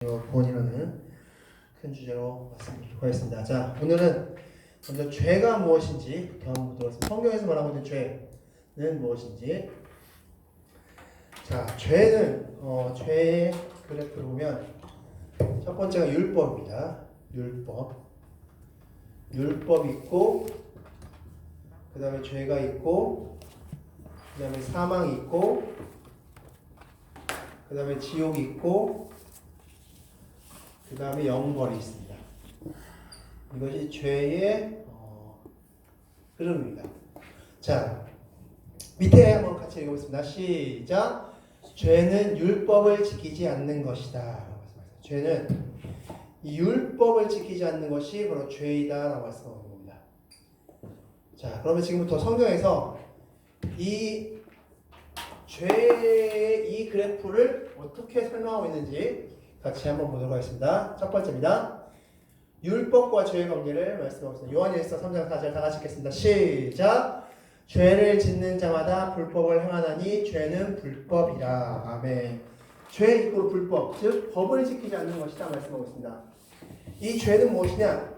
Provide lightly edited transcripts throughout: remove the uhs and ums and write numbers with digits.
구원이라는 큰 주제로 말씀드리도록 하겠습니다. 자, 오늘은 먼저 죄가 무엇인지 한번 보도록 하겠습니다. 성경에서 말하고 있는 죄는 무엇인지. 자, 죄의 그래프를 보면 첫 번째가 율법입니다. 율법 있고, 그 다음에 죄가 있고, 그 다음에 사망이 있고, 그 다음에 지옥이 있고, 그 다음에 영벌이 있습니다. 이것이 죄의 흐름입니다. 자, 밑에 한번 같이 읽어보겠습니다. 시작. 죄는 율법을 지키지 않는 것이다. 죄는 이 율법을 지키지 않는 것이 바로 죄이다 라고 말씀하는 겁니다. 자, 그러면 지금부터 성경에서 이 죄의 이 그래프를 어떻게 설명하고 있는지 같이 한번 보도록 하겠습니다. 첫 번째입니다. 율법과 죄의 관계를 말씀하고 있습니다. 요한일서 3장 4절 다 같이 읽겠습니다. 시작. 죄를 짓는 자마다 불법을 행하나니 죄는 불법이라. 아멘. 죄 이꼬르 불법, 즉 법을 지키지 않는 것이다 말씀하고 있습니다. 이 죄는 무엇이냐?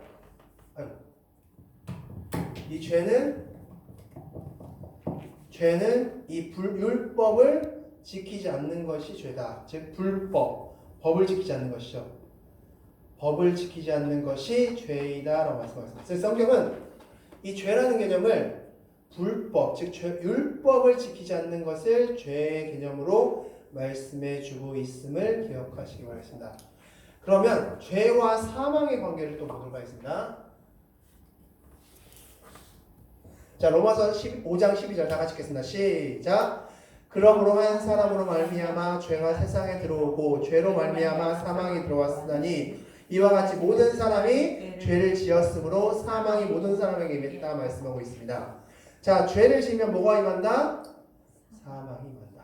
이 죄는 이 율법을 지키지 않는 것이 죄다. 즉 불법, 법을 지키지 않는 것이죠. 법을 지키지 않는 것이 죄이다 라고 말씀하셨습니다. 그래서 성경은 이 죄라는 개념을 불법, 즉 율법을 지키지 않는 것을 죄의 개념으로 말씀해 주고 있음을 기억하시기 바라겠습니다. 그러면 죄와 사망의 관계를 또 보도록 하겠습니다. 자, 로마서 15장 12절 다 같이 읽겠습니다. 시작. 그러므로 한 사람으로 말미암아 죄가 세상에 들어오고 죄로 말미암아 사망이 들어왔으니 이와 같이 모든 사람이 죄를 지었으므로 사망이 모든 사람에게 임했다 말씀하고 있습니다. 자, 죄를 지으면 뭐가 임한다? 사망이 임한다.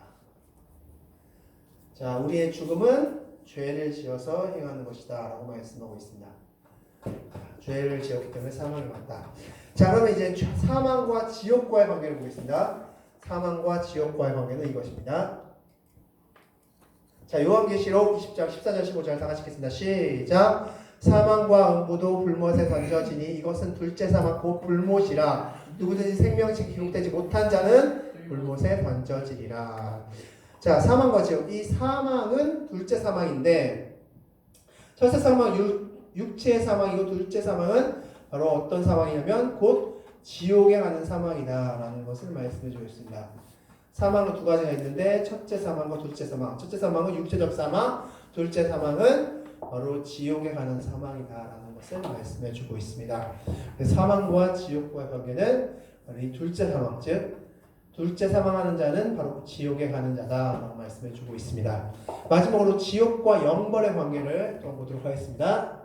자, 우리의 죽음은 죄를 지어서 행하는 것이다 라고 말씀하고 있습니다. 죄를 지었기 때문에 사망이 임한다. 자, 그러면 이제 사망과 지옥과의 관계를 보겠습니다. 사망과 지옥과의 관계는 이것입니다. 자, 요한계시록 20장 14절 15절 다 같이 읽겠습니다. 시작. 사망과 음부도 불못에 던져지니 이것은 둘째 사망 곧 불못이라. 누구든지 생명책 기록되지 못한 자는 불못에 던져지리라. 자, 사망과 지옥. 이 사망은 둘째 사망인데 첫째 사망 육체의 사망이고 둘째 사망은 바로 어떤 사망이냐면 곧 지옥에 가는 사망이다 라는 것을 말씀해 주고 있습니다. 사망은 두 가지가 있는데 첫째 사망과 둘째 사망. 첫째 사망은 육체적 사망, 둘째 사망은 바로 지옥에 가는 사망이다 라는 것을 말씀해 주고 있습니다. 사망과 지옥과의 관계는 이 둘째 사망, 즉 둘째 사망하는 자는 바로 지옥에 가는 자다 라고 말씀해 주고 있습니다. 마지막으로 지옥과 영벌의 관계를 또 보도록 하겠습니다.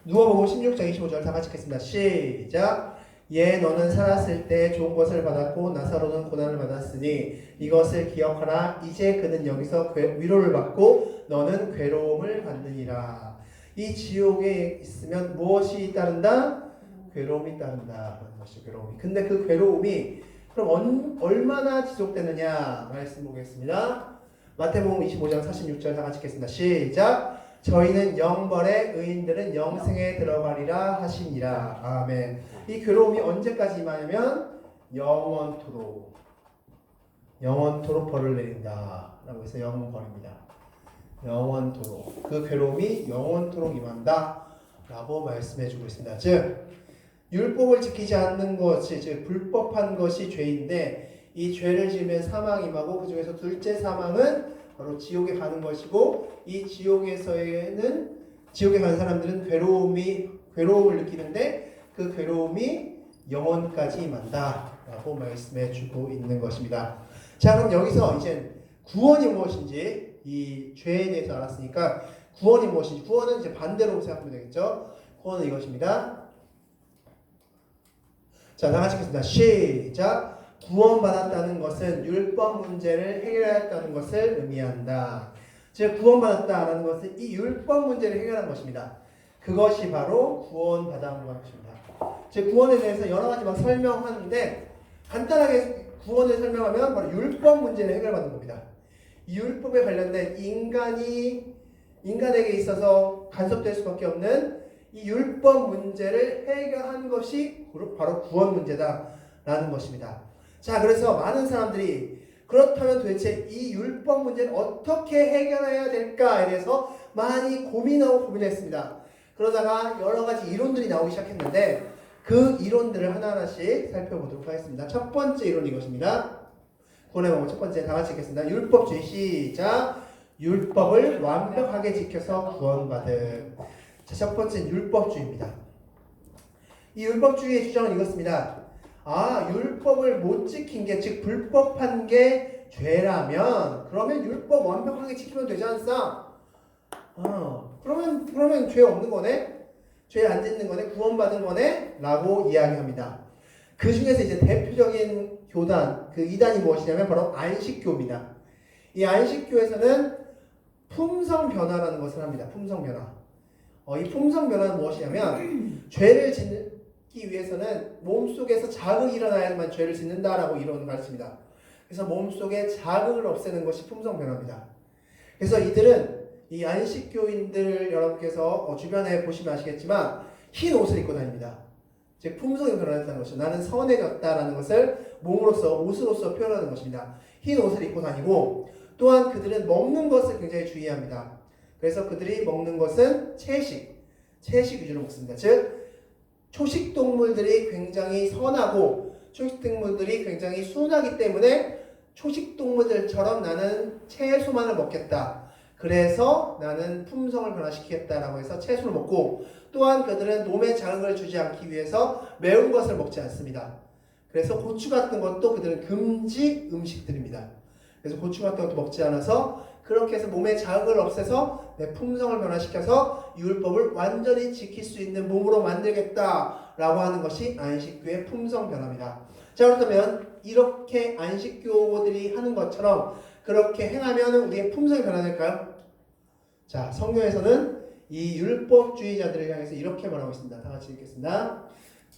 누가복음 16장 25절 다 같이 읽겠습니다. 시작. 예, 너는 살았을 때 좋은 것을 받았고 나사로는 고난을 받았으니 이것을 기억하라. 이제 그는 여기서 위로를 받고 너는 괴로움을 받느니라. 이 지옥에 있으면 무엇이 따른다? 괴로움이 따른다. 라는 것이 괴로움이. 근데 그 괴로움이 그럼 얼마나 지속되느냐 말씀 보겠습니다. 마태복음 25장 46절 다 같이 읽겠습니다. 시작. 저희는 영벌에 의인들은 영생에 들어가리라 하시니라. 아멘. 이 괴로움이 언제까지 임하냐면 영원토록 벌을 내린다 라고 해서 영원벌입니다. 영원토록 그 괴로움이 영원토록 임한다 라고 말씀해 주고 있습니다. 즉 율법을 지키지 않는 것이 즉 불법한 것이 죄인데 이 죄를 지으면 사망이 임하고 그 중에서 둘째 사망은 바로 지옥에 가는 것이고 이 지옥에 가는 사람들은 괴로움을 느끼는데 그 괴로움이 영원까지 임한다 라고 말씀해 주고 있는 것입니다. 자, 그럼 여기서 이제 구원이 무엇인지 이 죄에 대해서 알았으니까 구원이 무엇인지 구원은 이제 반대로 생각하면 되겠죠. 구원은 이것입니다. 자, 다 같이 읽겠습니다. 시작. 구원받았다는 것은 율법 문제를 해결하였다는 것을 의미한다. 즉 구원받았다는 것은 이 율법 문제를 해결한 것입니다. 그것이 바로 구원받아온 것입니다. 즉 구원에 대해서 여러 가지 막 설명하는데 간단하게 구원을 설명하면 바로 율법 문제를 해결받는 겁니다. 이 율법에 관련된 인간이 인간에게 있어서 간섭될 수밖에 없는 이 율법 문제를 해결한 것이 바로 구원 문제다라는 것입니다. 자, 그래서 많은 사람들이 그렇다면 도대체 이 율법 문제를 어떻게 해결해야 될까에 대해서 많이 고민하고 고민했습니다. 그러다가 여러 가지 이론들이 나오기 시작했는데 그 이론들을 하나하나씩 살펴보도록 하겠습니다. 첫 번째 이론이 이것입니다. 구원의 방법 첫 번째 다 같이 읽겠습니다. 율법주의 시작. 율법을 완벽하게 지켜서 구원받음. 자, 첫 번째는 율법주의입니다. 이 율법주의의 주장은 이것입니다. 율법을 못 지킨 게, 즉 불법한 게 죄라면 그러면 율법 완벽하게 지키면 되지 않사? 그러면 죄 없는 거네? 죄 안 짓는 거네? 구원받은 거네? 라고 이야기합니다. 그 중에서 이제 대표적인 교단, 그 이단이 무엇이냐면 바로 안식교입니다. 이 안식교에서는 품성 변화라는 것을 합니다. 품성 변화. 이 품성 변화는 무엇이냐면 죄를 짓기 위해서는 몸속에서 자극이 일어나야만 죄를 짓는다라고 이론을 가르칩니다. 그래서 몸속에 자극을 없애는 것이 품성 변화입니다. 그래서 이들은 이 안식교인들 여러분께서 주변에 보시면 아시겠지만 흰 옷을 입고 다닙니다. 즉 품성이 변화했다는 것이죠. 나는 선해졌다라는 것을 몸으로서 옷으로서 표현하는 것입니다. 흰 옷을 입고 다니고 또한 그들은 먹는 것을 굉장히 주의합니다. 그래서 그들이 먹는 것은 채식 위주로 먹습니다. 즉 초식 동물들이 굉장히 선하고 초식 동물들이 굉장히 순하기 때문에 초식 동물들처럼 나는 채소만을 먹겠다. 그래서 나는 품성을 변화시키겠다라고 해서 채소를 먹고 또한 그들은 몸에 자극을 주지 않기 위해서 매운 것을 먹지 않습니다. 그래서 고추 같은 것도 그들은 금지 음식들입니다. 그래서 고추 같은 것도 먹지 않아서 그렇게 해서 몸에 자극을 없애서 내 품성을 변화시켜서 율법을 완전히 지킬 수 있는 몸으로 만들겠다라고 하는 것이 안식교의 품성 변화입니다. 자, 그렇다면 이렇게 안식교들이 하는 것처럼 그렇게 행하면 우리의 품성이 변화될까요? 자, 성경에서는 이 율법주의자들을 향해서 이렇게 말하고 있습니다. 다 같이 읽겠습니다.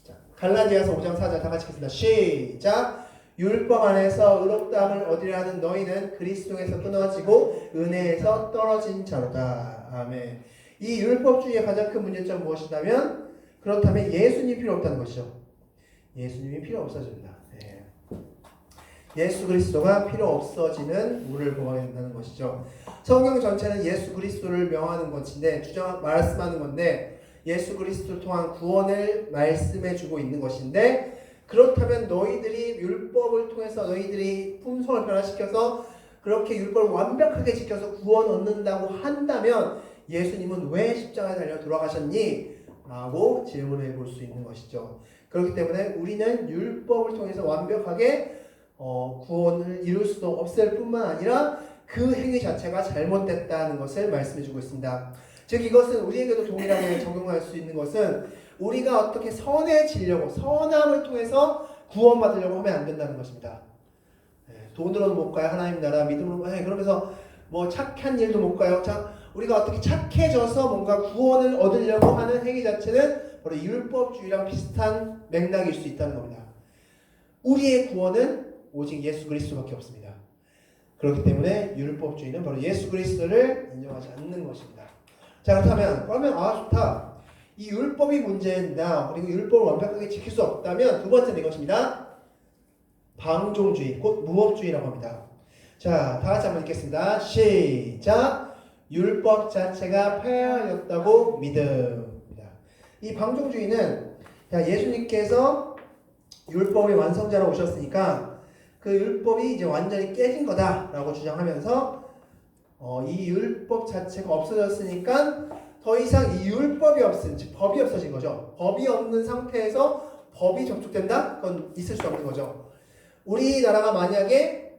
자, 갈라디아서 5장 4절 다 같이 읽겠습니다. 시작. 율법 안에서 의롭다함을 얻으려 하는 너희는 그리스도에서 끊어지고 은혜에서 떨어진 자로다. 아멘. 이 율법주의의 가장 큰 문제점은 무엇이냐면 그렇다면 예수님이 필요 없다는 것이죠. 예수님이 필요 없어집니다. 네. 예수 그리스도가 필요 없어지는 우리를 보게 된다는 것이죠. 성경 전체는 예수 그리스도를 명하는 것인데 말씀하는 건데 예수 그리스도를 통한 구원을 말씀해 주고 있는 것인데 그렇다면 너희들이 율법을 통해서 너희들이 품성을 변화시켜서 그렇게 율법을 완벽하게 지켜서 구원 얻는다고 한다면 예수님은 왜 십자가에 달려 돌아가셨니? 라고 질문해 볼 수 있는 것이죠. 그렇기 때문에 우리는 율법을 통해서 완벽하게 구원을 이룰 수도 없을 뿐만 아니라 그 행위 자체가 잘못됐다는 것을 말씀해 주고 있습니다. 즉 이것은 우리에게도 동일하게 적용할 수 있는 것은 우리가 어떻게 선해지려고 선함을 통해서 구원받으려고 하면 안 된다는 것입니다. 돈으로는 못 가요. 하나님 나라 믿음으로 그러면서 뭐 착한 일도 못 가요. 자, 우리가 어떻게 착해져서 뭔가 구원을 얻으려고 하는 행위 자체는 바로 율법주의랑 비슷한 맥락일 수 있다는 겁니다. 우리의 구원은 오직 예수 그리스도밖에 없습니다. 그렇기 때문에 율법주의는 바로 예수 그리스도를 인정하지 않는 것입니다. 자, 그러면 좋다. 이 율법이 문제다. 그리고 율법을 완벽하게 지킬 수 없다면 두 번째는 이것입니다. 방종주의, 곧 무법주의라고 합니다. 자, 다 같이 한번 읽겠습니다. 시작. 율법 자체가 폐하였다고 믿음입니다. 이 방종주의는 예수님께서 율법의 완성자로 오셨으니까 그 율법이 이제 완전히 깨진 거다라고 주장하면서 이 율법 자체가 없어졌으니까 더 이상 이 율법이 즉 법이 없어진 거죠. 법이 없는 상태에서 법이 접촉된다? 그건 있을 수 없는 거죠. 우리나라가 만약에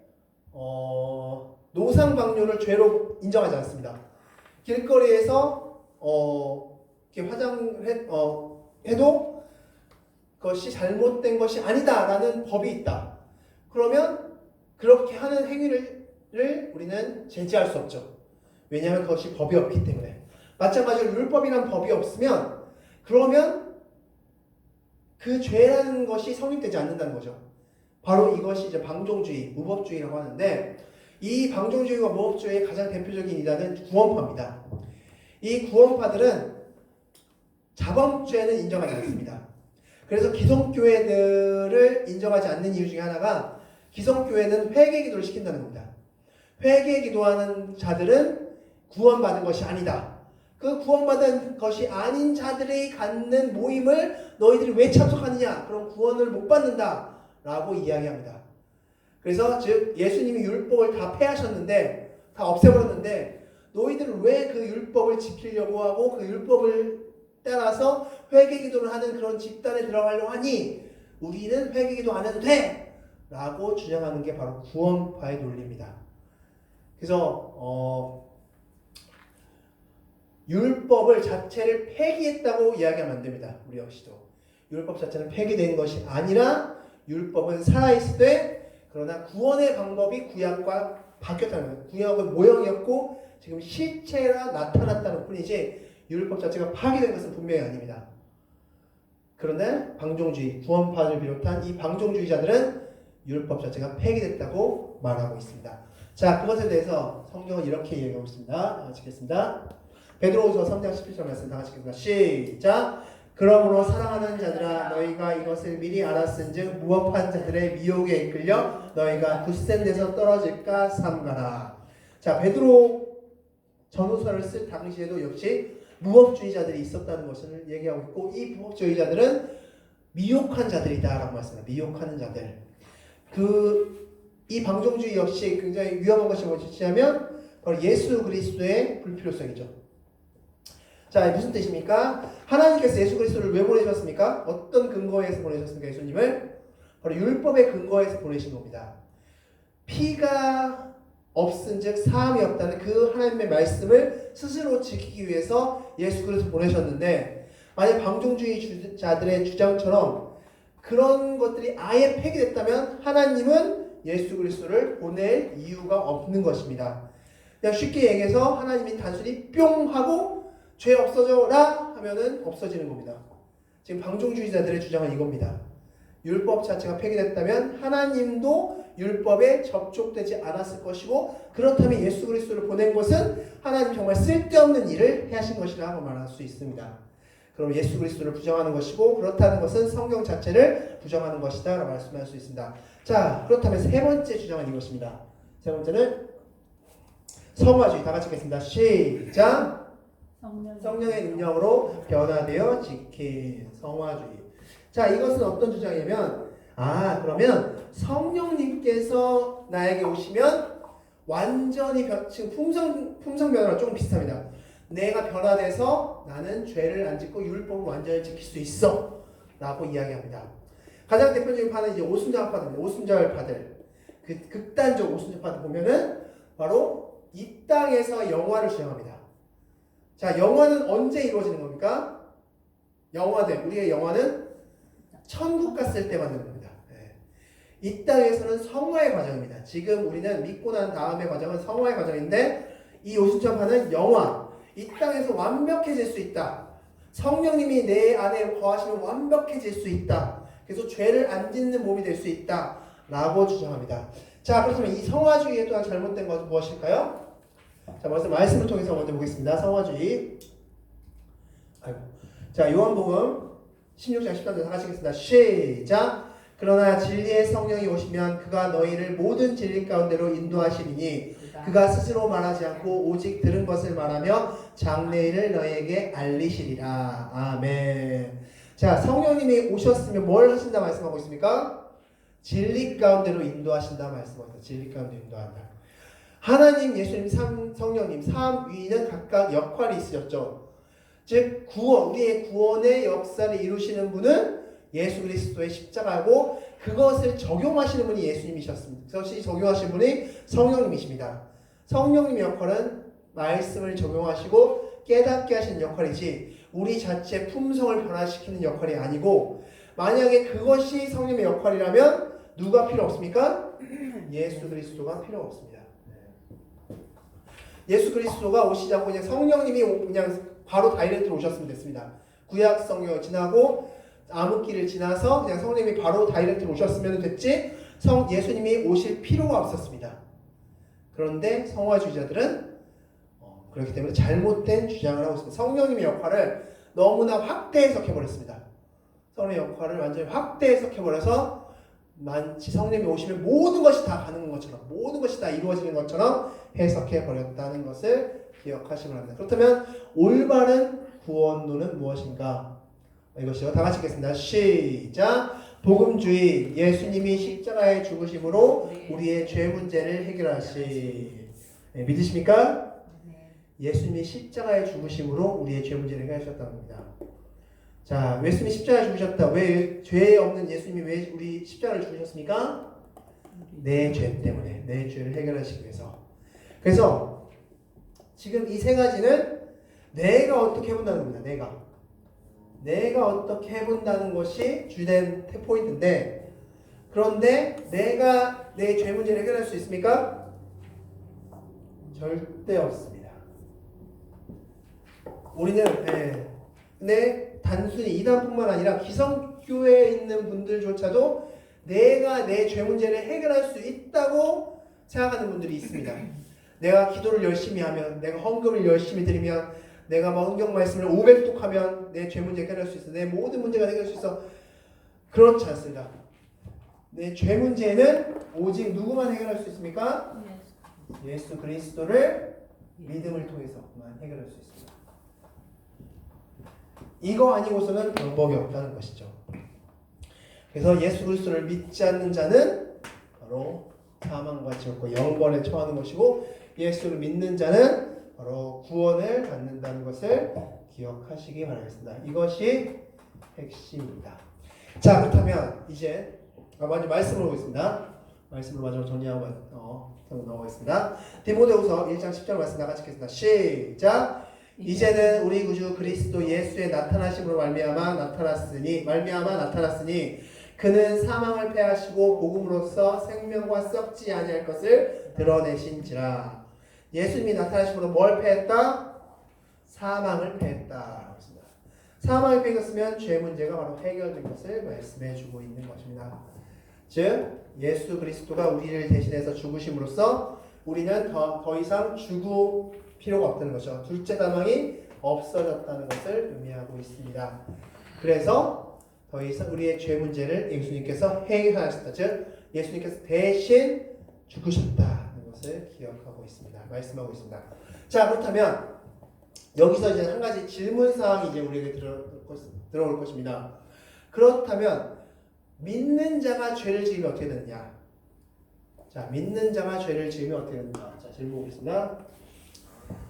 노상방뇨를 죄로 인정하지 않습니다. 길거리에서 이렇게 화장을 해도 그것이 잘못된 것이 아니다라는 법이 있다. 그러면 그렇게 하는 행위를 우리는 제지할 수 없죠. 왜냐하면 그것이 법이 없기 때문에. 마찬가지로 율법이란 법이 없으면 그러면 그 죄라는 것이 성립되지 않는다는 거죠. 바로 이것이 이제 방종주의, 무법주의라고 하는데 이 방종주의와 무법주의의 가장 대표적인 이단은 구원파입니다. 이 구원파들은 자범죄는 인정하지 않습니다. 그래서 기성교회들을 인정하지 않는 이유 중에 하나가 기성교회는 회개 기도를 시킨다는 겁니다. 회개 기도하는 자들은 구원받은 것이 아니다. 그 구원받은 것이 아닌 자들이 갖는 모임을 너희들이 왜 참석하느냐? 그럼 구원을 못 받는다. 라고 이야기합니다. 그래서 즉 예수님이 율법을 다 폐하셨는데 다 없애버렸는데 너희들은 왜 그 율법을 지키려고 하고 그 율법을 따라서 회개 기도를 하는 그런 집단에 들어가려고 하니 우리는 회개 기도 안 해도 돼! 라고 주장하는 게 바로 구원파의 논리입니다. 그래서 율법을 자체를 폐기했다고 이야기하면 안 됩니다. 우리 역시도. 율법 자체는 폐기된 것이 아니라 율법은 살아있으되 그러나 구원의 방법이 구약과 바뀌었다는 거예요. 구약은 모형이었고 지금 실체라 나타났다는 뿐이지 율법 자체가 파괴된 것은 분명히 아닙니다. 그런데 방종주의, 구원파를 비롯한 이 방종주의자들은 율법 자체가 폐기됐다고 말하고 있습니다. 자, 그것에 대해서 성경은 이렇게 얘기하고 있습니다. 읽겠습니다. 베드로후서 3장 17절 말씀 다 같이 읽겠습니다. 시작! 그러므로 사랑하는 자들아 너희가 이것을 미리 알았은즉 무업한 자들의 미혹에 이끌려 너희가 굳센 데서 떨어질까 삼가라. 자, 베드로 전후서를 쓸 당시에도 역시 무법주의자들이 있었다는 것을 얘기하고 있고 이 무법주의자들은 미혹한 자들이다라고 말씀합니다. 미혹하는 자들. 이 방종주의 역시 굉장히 위험한 것이 무엇이냐면 바로 예수 그리스도의 불필요성이죠. 자, 무슨 뜻입니까? 하나님께서 예수 그리스도를 왜 보내셨습니까? 어떤 근거에서 보내셨습니까? 예수님을? 바로 율법의 근거에서 보내신 겁니다. 피가 없은즉 사함이 없다는 그 하나님의 말씀을 스스로 지키기 위해서 예수 그리스도 보내셨는데 만약 방종주의자들의 주장처럼 그런 것들이 아예 폐기됐다면 하나님은 예수 그리스도를 보낼 이유가 없는 것입니다. 그냥 쉽게 얘기해서 하나님이 단순히 뿅 하고 죄 없어져라 하면은 없어지는 겁니다. 지금 방종주의자들의 주장은 이겁니다. 율법 자체가 폐기됐다면 하나님도 율법에 접촉되지 않았을 것이고 그렇다면 예수 그리스도를 보낸 것은 하나님 정말 쓸데없는 일을 하신 것이라고 말할 수 있습니다. 그럼 예수 그리스도를 부정하는 것이고 그렇다는 것은 성경 자체를 부정하는 것이다 라고 말씀할 수 있습니다. 자, 그렇다면 세 번째 주장은 이것입니다. 세 번째는 성화주의. 다 같이 읽겠습니다. 시작! 성령의 능력으로 변화되어 지킨 성화주의. 자, 이것은 어떤 주장이냐면 그러면 성령님께서 나에게 오시면 완전히 지금 품성 변화랑 조금 비슷합니다. 내가 변화돼서 나는 죄를 안 짓고 율법을 완전히 지킬 수 있어 라고 이야기합니다. 가장 대표적인 파는 이제 오순절파들입니다. 오순절파들. 그 극단적 오순절파들 보면은 바로 이 땅에서 영화를 주장합니다. 자, 영화는 언제 이루어지는 겁니까? 우리의 영화는 천국 갔을 때 만드는 겁니다. 이 땅에서는 성화의 과정입니다. 지금 우리는 믿고 난 다음의 과정은 성화의 과정인데 이 오순절파는 영화, 이 땅에서 완벽해질 수 있다. 성령님이 내 안에 거하시면 완벽해질 수 있다. 그래서 죄를 안 짓는 몸이 될 수 있다 라고 주장합니다. 자, 그렇다면 이 성화주의의 또한 잘못된 것은 무엇일까요? 자, 먼저 말씀을 통해서 먼저 보겠습니다. 성화주의. 자, 요한복음 16장 13절 다 같이 읽겠습니다. 시작! 그러나 진리의 성령이 오시면 그가 너희를 모든 진리 가운데로 인도하시리니 그가 스스로 말하지 않고 오직 들은 것을 말하며 장래일을 너희에게 알리시리라. 아멘. 자, 성령님이 오셨으면 뭘 하신다 말씀하고 있습니까? 진리 가운데로 인도하신다 말씀합니다. 진리 가운데 인도한다. 하나님, 예수님, 성령님, 삼위는 각각 역할이 있으셨죠. 즉 우리의 구원의 역사를 이루시는 분은 예수 그리스도의 십자가고 그것을 적용하시는 분이 예수님이셨습니다. 그것이 적용하시는 분이 성령님이십니다. 성령님의 역할은 말씀을 적용하시고 깨닫게 하시는 역할이지 우리 자체 품성을 변화시키는 역할이 아니고 만약에 그것이 성령님의 역할이라면 누가 필요 없습니까? 예수 그리스도가 필요 없습니다. 예수 그리스도가 오시지 않고 그냥 성령님이 그냥 바로 다이렉트로 오셨으면 됐습니다. 구약 성경을 지나고 암흑기를 지나서 그냥 성령님이 바로 다이렉트로 오셨으면 됐지 예수님이 오실 필요가 없었습니다. 그런데 성화주의자들은 그렇기 때문에 잘못된 주장을 하고 있습니다. 성령님의 역할을 너무나 확대 해석해버렸습니다. 성령의 역할을 완전히 확대 해석해버려서 마치 성령이 오시면 모든 것이 다 가능한 것처럼, 모든 것이 다 이루어지는 것처럼 해석해버렸다는 것을 기억하시기 바랍니다. 그렇다면 올바른 구원론은 무엇인가? 이것이요. 다 같이 읽겠습니다. 시작! 복음주의, 예수님이 십자가에 죽으심으로 우리의 죄 문제를 해결하시. 네, 믿으십니까? 예수님이 십자가에 죽으심으로 우리의 죄 문제를 해결하셨다는 겁니다. 자, 예수님이 십자가에 죽으셨다. 왜 죄 없는 예수님이 왜 우리 십자가를 죽으셨습니까? 내 죄 때문에, 내 죄를 해결하시기 위해서. 그래서 지금 이 세 가지는 내가 어떻게 해본다는 겁니다. 내가 어떻게 해본다는 것이 주된 포인트인데, 그런데 내가 내 죄 문제를 해결할 수 있습니까? 절대 없습니다. 우리는 근데 단순히 이단뿐만 아니라 기성교회에 있는 분들조차도 내가 내 죄 문제를 해결할 수 있다고 생각하는 분들이 있습니다. 내가 기도를 열심히 하면, 내가 헌금을 열심히 드리면, 내가 뭐 성경 말씀을 500독 하면 내 죄 문제 해결할 수 있어. 내 모든 문제가 해결할 수 있어. 그렇지 않습니다. 내 죄 문제는 오직 누구만 해결할 수 있습니까? 예수 그리스도를 믿음을 통해서만 해결할 수 있습니다. 이거 아니고서는 방법이 없다는 것이죠. 그래서 예수 그리스도를 믿지 않는 자는 바로 사망과 지옥과 영벌에 처하는 것이고, 예수를 믿는 자는 바로 구원을 받는다는 것을 기억하시기 바라겠습니다. 이것이 핵심입니다. 자, 그렇다면 이제 먼저 말씀으로 보겠습니다. 말씀으로 마지막 정리하고 넘어가겠습니다. 디모데후서 1장 10절 말씀 다 같이 읽겠습니다. 시작! 이제는 우리 구주 그리스도 예수의 나타나심으로 말미암아 나타났으니 그는 사망을 패하시고 복음으로써 생명과 썩지 아니할 것을 드러내신지라. 예수님이 나타나심으로 뭘 패했다? 사망을 패했다. 사망을 패했으면 죄 문제가 바로 해결된 것을 말씀해 주고 있는 것입니다. 즉 예수 그리스도가 우리를 대신해서 죽으심으로써 우리는 더 이상 죽을 필요가 없다는 것이죠. 둘째 사망이 없어졌다는 것을 의미하고 있습니다. 그래서 더 이상 우리의 죄 문제를 예수님께서 해결하셨다. 즉 예수님께서 대신 죽으셨다는 것을 기억하고 있습니다. 말씀하고 있습니다. 자, 그렇다면 여기서 이제 한 가지 질문 사항이 이제 우리에게 들어올 것입니다. 그렇다면 믿는 자가 죄를 지으면 어떻게 되느냐? 자, 믿는 자가 죄를 지으면 어떻게 되는가? 자, 질문 보겠습니다.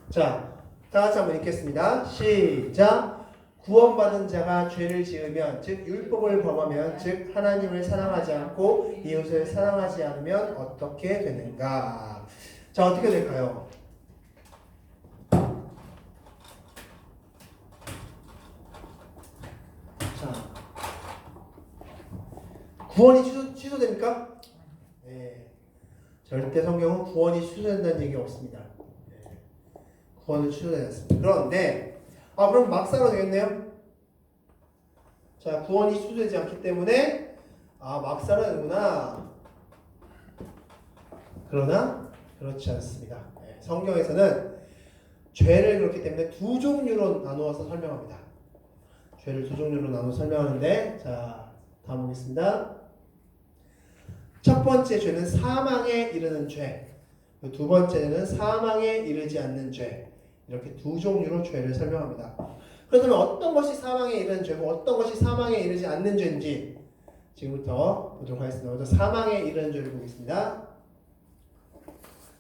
자, 다 같이 한번 읽겠습니다. 시작! 구원받은 자가 죄를 지으면, 즉 율법을 범하면, 즉 하나님을 사랑하지 않고 이웃을 사랑하지 않으면 어떻게 되는가? 자, 어떻게 될까요? 자, 구원이 취소됩니까? 네. 절대 성경은 구원이 취소된다는 얘기가 없습니다. 네. 구원은 취소되지 않습니다. 그런데 그럼 막 살아도 되겠네요? 자, 구원이 취소되지 않기 때문에 막 살아야 되는구나. 그러나 그렇지 않습니다. 네. 성경에서는 죄를 그렇기 때문에 두 종류로 나누어서 설명합니다. 죄를 두 종류로 나누어 설명하는데, 자, 다음 보겠습니다. 첫 번째 죄는 사망에 이르는 죄, 두 번째는 사망에 이르지 않는 죄. 이렇게 두 종류로 죄를 설명합니다. 그렇다면 어떤 것이 사망에 이르는 죄고 어떤 것이 사망에 이르지 않는 죄인지 지금부터 보도록 하겠습니다. 먼저 사망에 이르는 죄를 보겠습니다.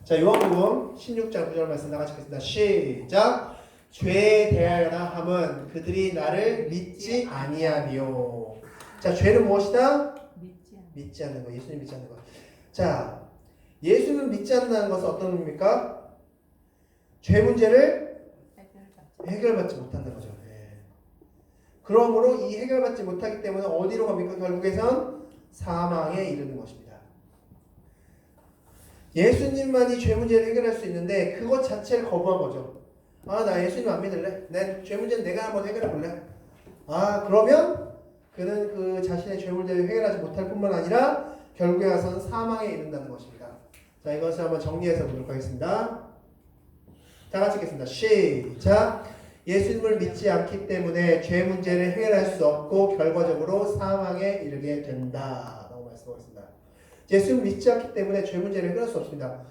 자, 요한복음 16장 9절 말씀 다 같이 읽겠습니다. 시작! 죄에 대하여라 함은 그들이 나를 믿지 아니하며. 자, 죄는 무엇이다? 믿지 않는 거. 예수님 믿지 않는 거. 자, 예수님 믿지 않는다는 것은 어떤 의미입니까? 죄 문제를 해결받지 못한다는 거죠. 네. 그러므로 이 해결받지 못하기 때문에 어디로 갑니까? 결국에선 사망에 이르는 것입니다. 예수님만이 죄 문제를 해결할 수 있는데 그것 자체를 거부한 거죠. 나 예수님 안 믿을래. 내 죄 문제는 내가 한번 해결해 볼래. 그러면 그는 그 자신의 죄 문제를 해결하지 못할 뿐만 아니라 결국에 가서는 사망에 이른다는 것입니다. 자, 이것을 한번 정리해서 보도록 하겠습니다. 다 같이 읽겠습니다. 시작. 예수님을 믿지 않기 때문에 죄 문제를 해결할 수 없고 결과적으로 사망에 이르게 된다. 라고 말씀하고 있습니다. 예수님을 믿지 않기 때문에 죄 문제를 해결할 수 없습니다.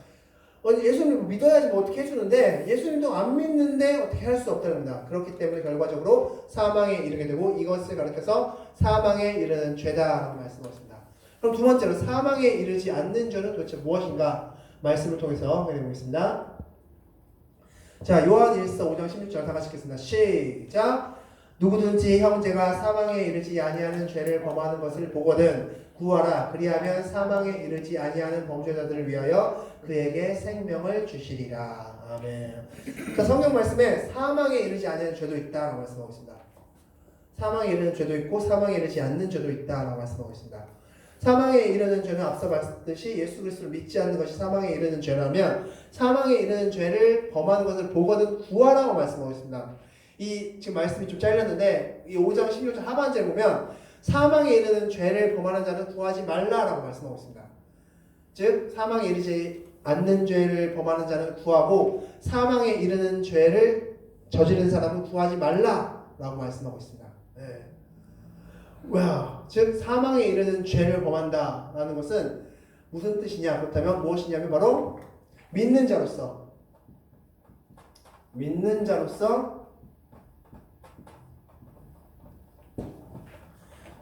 예수님을 믿어야지 뭐 어떻게 해주는데 예수님도 안 믿는데 어떻게 할 수 없답니다. 그렇기 때문에 결과적으로 사망에 이르게 되고 이것을 가리켜서 사망에 이르는 죄다라고 말씀하셨습니다. 그럼 두 번째로 사망에 이르지 않는 죄는 도대체 무엇인가 말씀을 통해서 확인해 보겠습니다. 자, 요한일서 5장 16절 다 같이 읽겠습니다. 시작. 누구든지 형제가 사망에 이르지 아니하는 죄를 범하는 것을 보거든 구하라. 그리하면 사망에 이르지 아니하는 범죄자들을 위하여 그에게 생명을 주시리라. 아멘. 그러니까 성경 말씀에 사망에 이르지 아니하는 죄도 있다라고 말씀하고 있습니다. 사망에 이르는 죄도 있고 사망에 이르지 않는 죄도 있다라고 말씀하고 있습니다. 사망에 이르는 죄는 앞서 말씀드렸듯이 예수 그리스도를 믿지 않는 것이 사망에 이르는 죄라면 사망에 이르는 죄를 범하는 것을 보거든 구하라고 말씀하고 있습니다. 이 지금 말씀이 좀 잘렸는데 이 5장 16절 하반절에 보면 사망에 이르는 죄를 범하는 자는 구하지 말라라고 말씀하고 있습니다. 즉 사망에 이르지 않는 죄를 범하는 자는 구하고 사망에 이르는 죄를 저지르는 사람은 구하지 말라라고 말씀하고 있습니다. 네. 와, 즉 사망에 이르는 죄를 범한다라는 것은 무슨 뜻이냐? 그렇다면 무엇이냐면 바로 믿는 자로서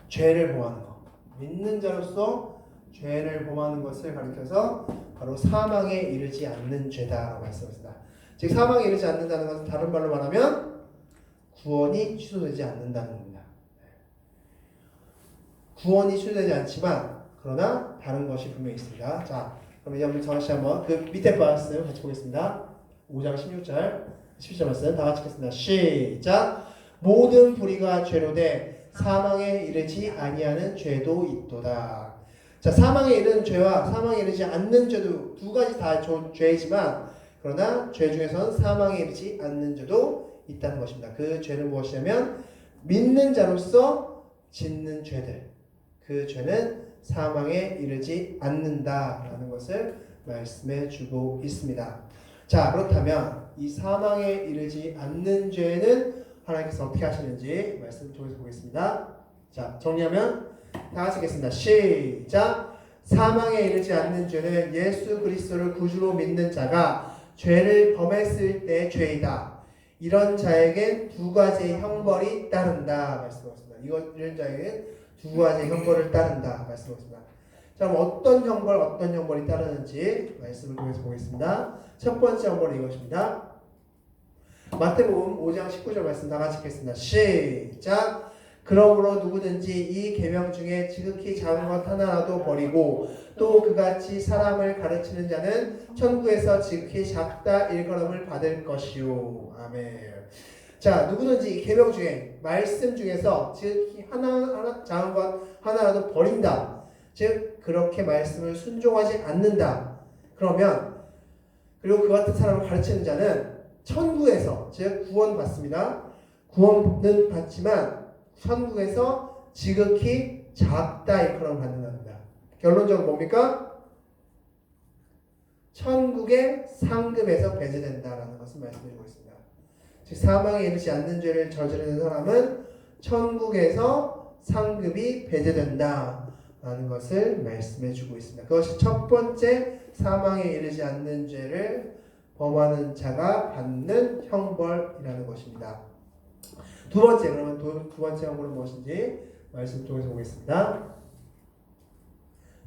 죄를 범하는 것. 믿는 자로서 죄를 범하는 것을 가리켜서 바로 사망에 이르지 않는 죄다라고 말씀했습니다. 즉 사망에 이르지 않는다는 것은 다른 말로 말하면 구원이 취소되지 않는다는 겁니다. 구원이 취소되지 않지만 그러나 다른 것이 분명히 있습니다. 자, 그럼 이제 우리 다시 한번 그 밑에 말씀 같이 보겠습니다. 5장 16절 17절 말씀 다 같이 읽겠습니다. 시작. 모든 불의가 죄로 돼 사망에 이르지 아니하는 죄도 있도다. 자, 사망에 이르는 죄와 사망에 이르지 않는 죄도 두 가지 다 죄이지만 그러나 죄 중에서는 사망에 이르지 않는 죄도 있다는 것입니다. 그 죄는 무엇이냐면 믿는 자로서 짓는 죄들. 그 죄는 사망에 이르지 않는다라는 것을 말씀해 주고 있습니다. 자, 그렇다면 이 사망에 이르지 않는 죄는 하나님께서 어떻게 하시는지 말씀을 통해서 보겠습니다. 자, 정리하면 다 같이 읽겠습니다. 시작. 사망에 이르지 않는 죄는 예수 그리스도를 구주로 믿는 자가 죄를 범했을 때 죄이다. 이런 자에겐 두 가지의 형벌이 따른다 말씀하셨습니다. 이런 자에겐 두 가지의 형벌을 따른다 말씀하셨습니다. 자, 그럼 어떤 형벌이 따르는지 말씀을 통해서 보겠습니다. 첫 번째 형벌은 이것입니다. 마태복음 5장 19절 말씀 다 같이 읽겠습니다. 시작. 그러므로 누구든지 이 계명 중에 지극히 작은 것 하나라도 버리고 또 그같이 사람을 가르치는 자는 천국에서 지극히 작다 일컬음을 받을 것이요. 아멘. 자, 누구든지 이 계명 중에 말씀 중에서 지극히 하나 작은 것 하나라도 버린다. 즉 그렇게 말씀을 순종하지 않는다. 그러면 그리고 그 같은 사람을 가르치는 자는 천국에서 즉 구원받습니다. 구원은 받지만 천국에서 지극히 작다 일컬음을 받는답니다. 결론적으로 뭡니까? 천국의 상급에서 배제된다라는 것을 말씀드리고 있습니다. 즉 사망에 이르지 않는 죄를 저지르는 사람은 천국에서 상급이 배제된다라는 것을 말씀해 주고 있습니다. 그것이 첫 번째 사망에 이르지 않는 죄를 범하는 자가 받는 형벌이라는 것입니다. 두 번째, 그러면 두 번째 형벌은 무엇인지 말씀 통해서 보겠습니다.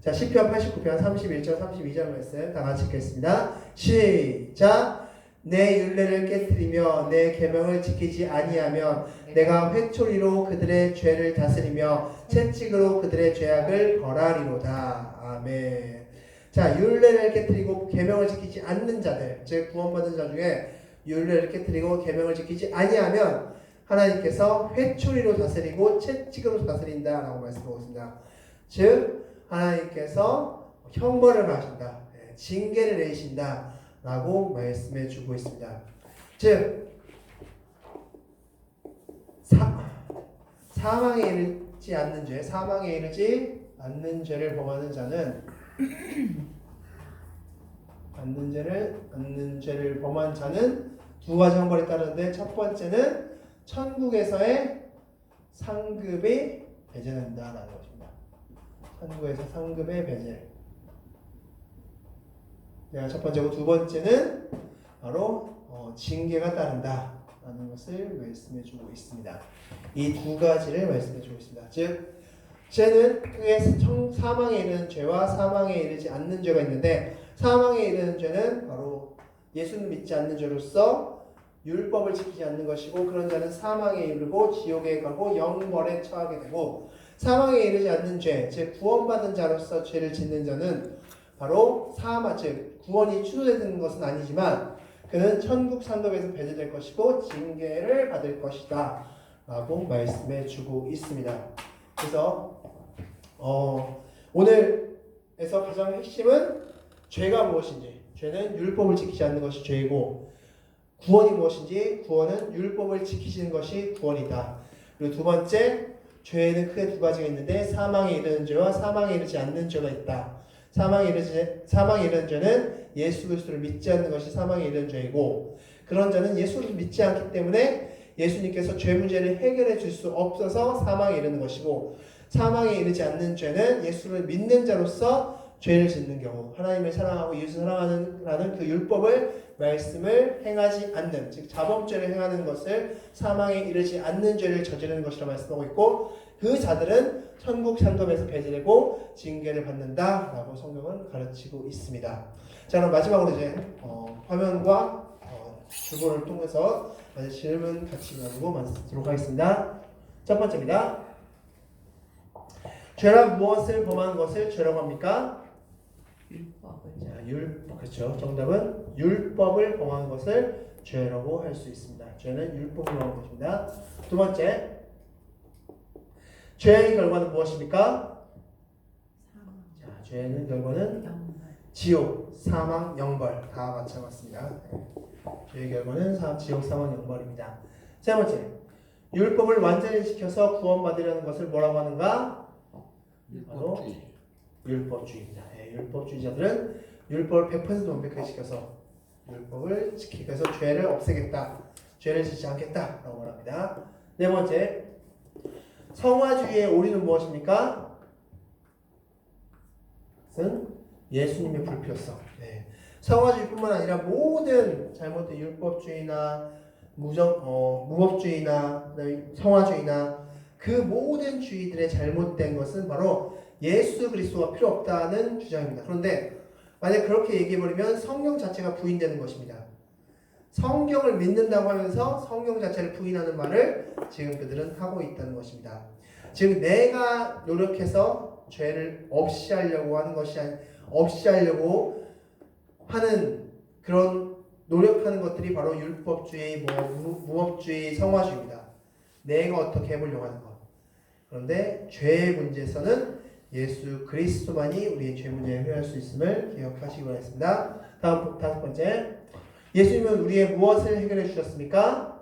자, 시편 89편 31절 32절 말씀 다 같이 읽겠습니다. 시작. 내 율례를 깨뜨리며 내 계명을 지키지 아니하면 내가 회초리로 그들의 죄를 다스리며 채찍으로 그들의 죄악을 벌하리로다. 아멘. 자, 율례를 깨뜨리고 계명을 지키지 않는 자들, 즉 구원받은 자 중에 율례를 깨뜨리고 계명을 지키지 아니하면 하나님께서 회초리로 다스리고 채찍으로 다스린다라고 말씀하고 있습니다. 즉 하나님께서 형벌을 하신다, 징계를 내리신다 라고 말씀해 주고 있습니다. 즉 사망에 이르지 않는 죄, 사망에 이르지 않는 죄를 범하는 자는 않는 죄를 범한 자는 두 가지 형벌이 따르는데 첫 번째는 천국에서의 상급이 배제된다라는 것입니다. 천국에서 상급의 배제. 첫 번째고 두 번째는 바로 징계가 따른다라는 것을 말씀해주고 있습니다. 이 두 가지를 말씀해주고 있습니다. 즉 죄는 크게 사망에 이르는 죄와 사망에 이르지 않는 죄가 있는데 사망에 이르는 죄는 바로 예수를 믿지 않는 죄로서 율법을 지키지 않는 것이고 그런 자는 사망에 이르고 지옥에 가고 영벌에 처하게 되고 사망에 이르지 않는 죄, 즉 구원받은 자로서 죄를 짓는 자는 바로 사망, 즉 구원이 취소되는 것은 아니지만 그는 천국 상급에서 배제될 것이고 징계를 받을 것이다 라고 말씀해 주고 있습니다. 그래서 오늘에서 가장 핵심은 죄가 무엇인지, 죄는 율법을 지키지 않는 것이 죄이고 구원이 무엇인지, 구원은 율법을 지키시는 것이 구원이다. 그리고 두 번째, 죄에는 크게 두 가지가 있는데 사망에 이르는 죄와 사망에 이르지 않는 죄가 있다. 사망에 이르는 죄는 예수 그리스도를 믿지 않는 것이 사망에 이르는 죄이고 그런 자는 예수를 믿지 않기 때문에 예수님께서 죄 문제를 해결해 줄 수 없어서 사망에 이르는 것이고 사망에 이르지 않는 죄는 예수를 믿는 자로서 죄를 짓는 경우 하나님을 사랑하고 예수 사랑하는 그 율법을 말씀을 행하지 않는 즉 자범죄를 행하는 것을 사망에 이르지 않는 죄를 저지르는 것이라 말씀하고 있고 그 자들은 천국 상급에서 배제되고 징계를 받는다라고 성경은 가르치고 있습니다. 자 그럼 마지막으로 이제 화면과 주보를 통해서 질문 같이 나누고 마치도록 하겠습니다. 첫 번째입니다. 죄라 무엇을 범한 것을 죄라고 합니까? 율법을. 자, 율법 그렇죠. 정답은 율법을 범한 것을 죄라고 할 수 있습니다. 죄는 율법을 범한 것입니다. 두 번째, 죄의 결과는 무엇입니까? 사망. 자, 죄의 결과는 영벌. 지옥, 사망, 영벌 다 맞춰봤습니다. 죄의 결과는 지옥, 사망, 영벌입니다. 세 번째, 율법을 완전히 지켜서 구원받으려는 것을 뭐라고 하는가? 바로 율법주의입니다. 율법주의자들은 율법을 100% 완벽하게 지켜서 율법을 지키기 위해서 죄를 없애겠다, 죄를 짓지 않겠다라고 말합니다. 네 번째, 성화주의의 오리는 무엇입니까? 그것은 예수님의 불필요성. 성화주의뿐만 아니라 모든 잘못된 율법주의나 무법주의나 성화주의나 그 모든 주의들의 잘못된 것은 바로 예수 그리스도가 필요 없다는 주장입니다. 그런데 만약 그렇게 얘기해버리면 성경 자체가 부인되는 것입니다. 성경을 믿는다고 하면서 성경 자체를 부인하는 말을 지금 그들은 하고 있다는 것입니다. 즉 내가 노력해서 죄를 없이 하려고 하는 것이 없이 하려고 하는 그런 노력하는 것들이 바로 율법주의, 무법주의, 성화주의입니다. 내가 어떻게 해보려고 하는 것. 그런데 죄의 문제에서는 예수 그리스도만이 우리의 죄 문제를 해결할 수 있음을 기억하시기 바랍니다. 다음 다섯 번째, 예수님은 우리의 무엇을 해결해 주셨습니까?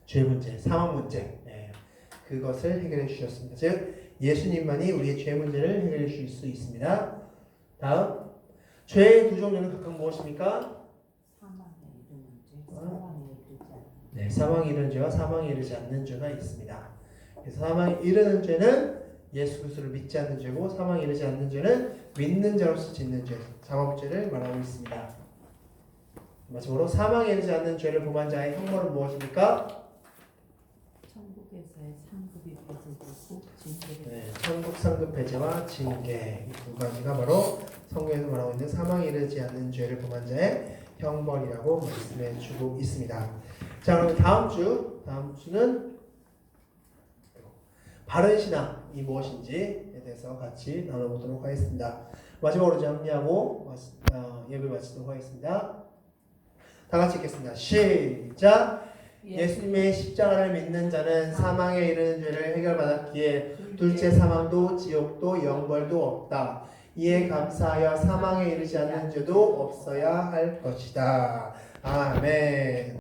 죄 문제, 사망 문제. 그것을 해결해 주셨습니다. 즉 예수님만이 우리의 죄 문제를 해결해 주실 수 있습니다. 다음, 죄의 두 종류는 각각 무엇입니까? 사망에 이르는 죄, 사망에 이르지 않는 죄. 네, 사망에 이르는 죄와 사망에 이르지 않는 죄가 있습니다. 그래서 사망에 이르는 죄는 예수 그리스도를 믿지 않는 죄고 사망에 이르지 않는 죄는 믿는 자로서 짓는 죄, 자범죄를 말하고 있습니다. 마지막으로 사망에 이르지 않는 죄를 범한 자의 형벌은 무엇입니까? 천국에서의 상급이 배제되고 징계를. 천국 상급 배제와 징계 이 두 가지가 바로 성경에서 말하고 있는 사망에 이르지 않는 죄를 범한 자의 형벌이라고 말씀해 주고 있습니다. 자, 그럼 다음 주는 바른 신앙이 무엇인지에 대해서 같이 나눠보도록 하겠습니다. 마지막으로 정리하고 예배 마치도록 하겠습니다. 다 같이 읽겠습니다. 시작. 예수님의 십자가를 믿는 자는 사망에 이르는 죄를 해결받았기에 둘째 사망도 지옥도 영벌도 없다. 이에 감사하여 사망에 이르지 않는 죄도 없어야 할 것이다. 아멘.